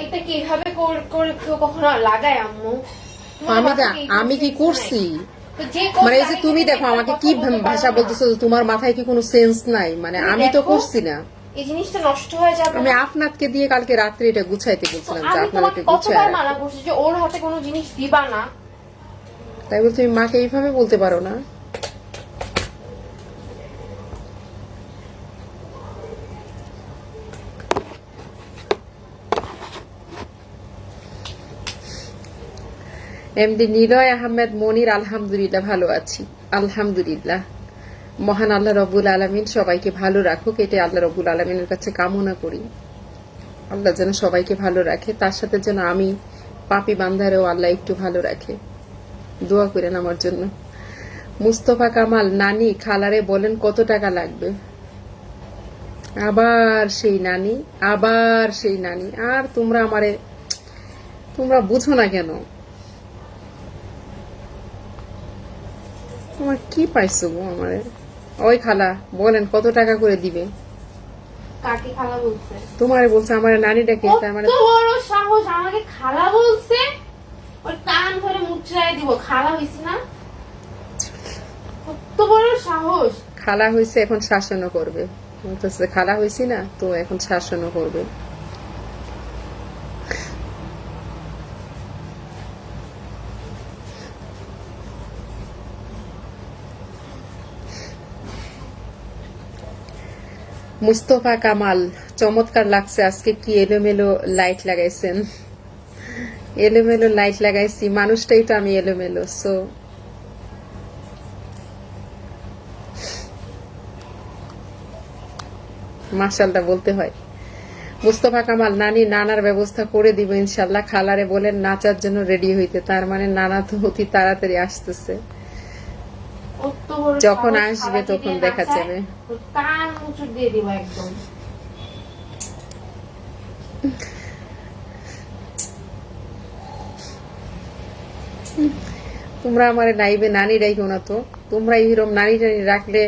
এটা কি এভাবে করে কেউ কখনো লাগায় আম্মু? আমি কি করছি? তো যে মানে এই যে তুমি দেখো আমাকে কি ভাষা বলতেছো, তোমার মাথায় কি কোনো সেন্স নাই? মানে আমি তো করছি না, এই জিনিসটা নষ্ট হয়ে যাবে। আমি আপনাকে দিয়ে কালকে রাত্রে এটা গুছাইতে বলছিলাম যে আমি আপনার তোমাকে এটা গুছায় কতবার রাখো। মানা করছি যে ওর হাতে কোনো জিনিস দিবা না। তাই বলে তুমি মাকে এইভাবে বলতে পারো না? এমডি নিলয় আহমেদ মনির, আলহামদুলিল্লাহ ভালো আছি, আলহামদুলিল্লাহ। মহান আল্লাহ রব্বুল আলামিন সবাইকে ভালো রাখুক, এটা আল্লাহ রব্বুল আলামিনের কাছে কামনা করি। আল্লাহ যেন সবাইকে ভালো রাখে, তার সাথে যেন আমি পাপী বান্দারেও আল্লাহ একটু ভালো রাখে। দোয়া করেন আমার জন্য। মুস্তফা কামাল, নানি খালারে বলেন কত টাকা লাগবে? আবার সেই নানি, আবার সেই নানি। আর তোমরা বুঝো না কেন? তোমার কি পাইছো গো আমারে? ওই খালা বলেন কত টাকা করে দিবে? কাকে খালা বলছে? তোমারে বলছে আমার নানিটাকে। তার মানে কত বড় সাহস আমাকে খালা বলছে? ওর কান ধরে মুচড়ায় দিব। খালা হইছি না? কত বড় সাহস! খালা হইছে এখন শাসনও করবে। বলতেছে খালা হইছি না তো এখন শাসনও করবে। মুস্তফা কামাল, চমৎকার লাগছে আজকে, কি এলোমেলো লাইট লাগাইছেন। এলোমেলো লাইট লাগাইছি, মানুষটাই তো আমি এলোমেলো। সো মাশাআল্লাহ বলতে হয়। মুস্তফা কামাল, নানি নানার ব্যবস্থা করে দিব ইনশাল্লাহ। খালারে বলেন নাচার জন্য রেডি হইতে। তার মানে নানা তো অতি তাড়াতাড়ি আসতেছে, যখন আসবে তখন দেখা যাবে। কান মুচড় দিয়ে দিব একদম। তোমরা আমার লাইভে নানি রাখো না তো। তোমরা এইরকম নানি টানি রাখলে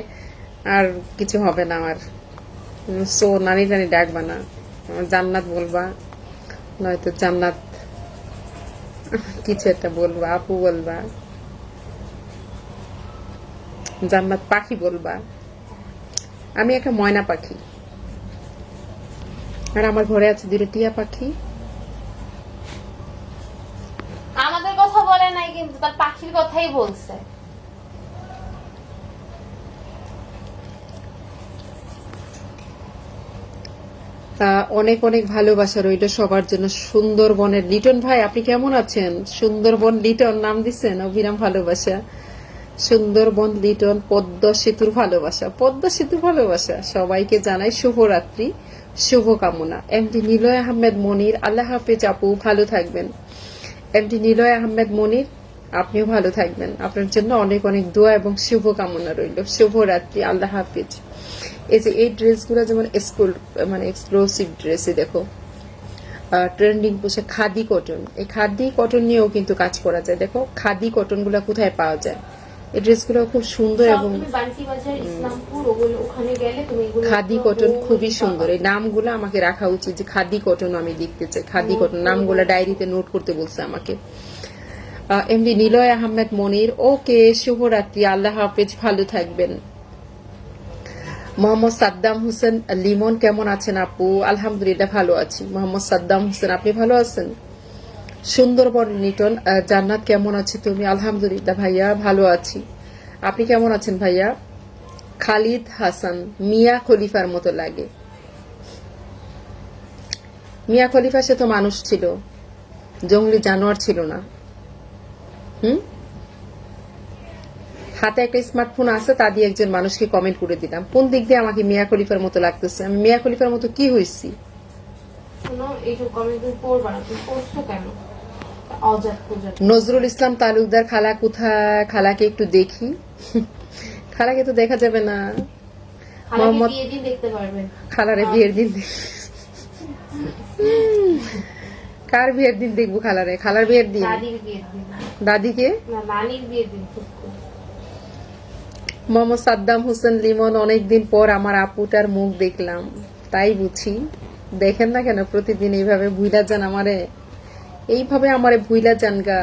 আর কিছু হবে না আমার। সো নানি টানি ডাকবা না, জান্নাত বলবা, নয়তো জান্নাত কিছু একটা বলবা, আপু বলবা, জান্নাত পাখি বলবা। আমি একটা ময়না পাখি, আর আমার ঘরে আছে দুটো টিয়া পাখি। আমাদের কথা বলে নাই কিন্তু তার পাখির কথাই বলছে। অনেক অনেক ভালোবাসা রইল সবার জন্য। সুন্দরবনের লিটন ভাই, আপনি কেমন আছেন? সুন্দরবন লিটন নাম দিচ্ছেন, অবিরাম ভালোবাসা। সুন্দরবন লিটন, পদ্মা সেতুর ভালোবাসা, পদ্মা সেতুর ভালোবাসা। সবাইকে জানাই শুভরাত্রি, শুভকামনা। এমডি নিলয় আহমেদ মনির, আল্লাহ হাফেজ আপু, ভালো থাকবেন। এমডি নিলয় আহমেদ মনির, আপনিও ভালো থাকবেন। আপনার জন্য অনেক অনেক দোয়া এবং শুভকামনা রইল। শুভরাত্রি, আল্লাহ হাফেজ। এই যে এই ড্রেসগুলো যেমন স্কুল মানে এক্সক্লুসিভ ড্রেসে দেখো ট্রেন্ডিং পোশাক খাদি কটন। এই খাদি কটন নিয়েও কিন্তু কাজ করা যায়। দেখো খাদি কটন গুলা কোথায় পাওয়া যায়। এই ড্রেসগুলো খুব সুন্দর এবং খাদি কটন খুবই সুন্দর। এই নামগুলো আমাকে রাখা উচিত যে খাদি কটন আমি লিখতে চাই। খাদি কটন নামগুলো ডায়েরিতে নোট করতে বলছে আমাকে। এমডি নিলয় আহমেদ মনির, ওকে শুভরাত্রি, আল্লাহ হাফেজ, ভালো থাকবেন। মোহাম্মদ সাদ্দাম হোসেন লিমন, কেমন আছেন আপু? আলহামদুলিল্লাহ ভালো আছি। মোহাম্মদ সাদ্দাম হোসেন, আপনি ভালো আছেন? সুন্দরবন লিটন, জান্নাত কেমন আছে তুমি? আলহামদুলিল্লাহ ভাইয়া ভালো আছি। আপনি কেমন আছেন ভাইয়া? খালিদ হাসান, মিয়া খলিফার মতো লাগে। মিয়া খলিফা সে তো মানুষ ছিল, জঙ্গলি জানোয়ার ছিল না। হাতে একটা স্মার্টফোন আছে, তা দিয়ে একজন মানুষকে কমেন্ট করে দিলাম। কোন দিক দিয়ে আমাকে মিয়া খলিফার মতো লাগতেছে? আমি মিয়া খলিফার মতো কি হয়েছি? নজরুল ইসলাম তালুকদার, খালা কোথায়? খালাকে একটু দেখি। খালাকে তো দেখা যাবে না। মোহাম্মদ, খালারে বিয়ের দিন কার বিয়ের দিন দেখবো? খালারে, খালার বিয়ের দিন, দাদিকে। মোহাম্মদ সাদ্দাম হোসেন লিমন, অনেকদিন পর আমার আপুটার মুখ দেখলাম, তাই বুঝি। দেখেন না কেন প্রতিদিন এইভাবে ভুইলা যান আমারে, এইভাবে আমারে ভুইলা যান গা।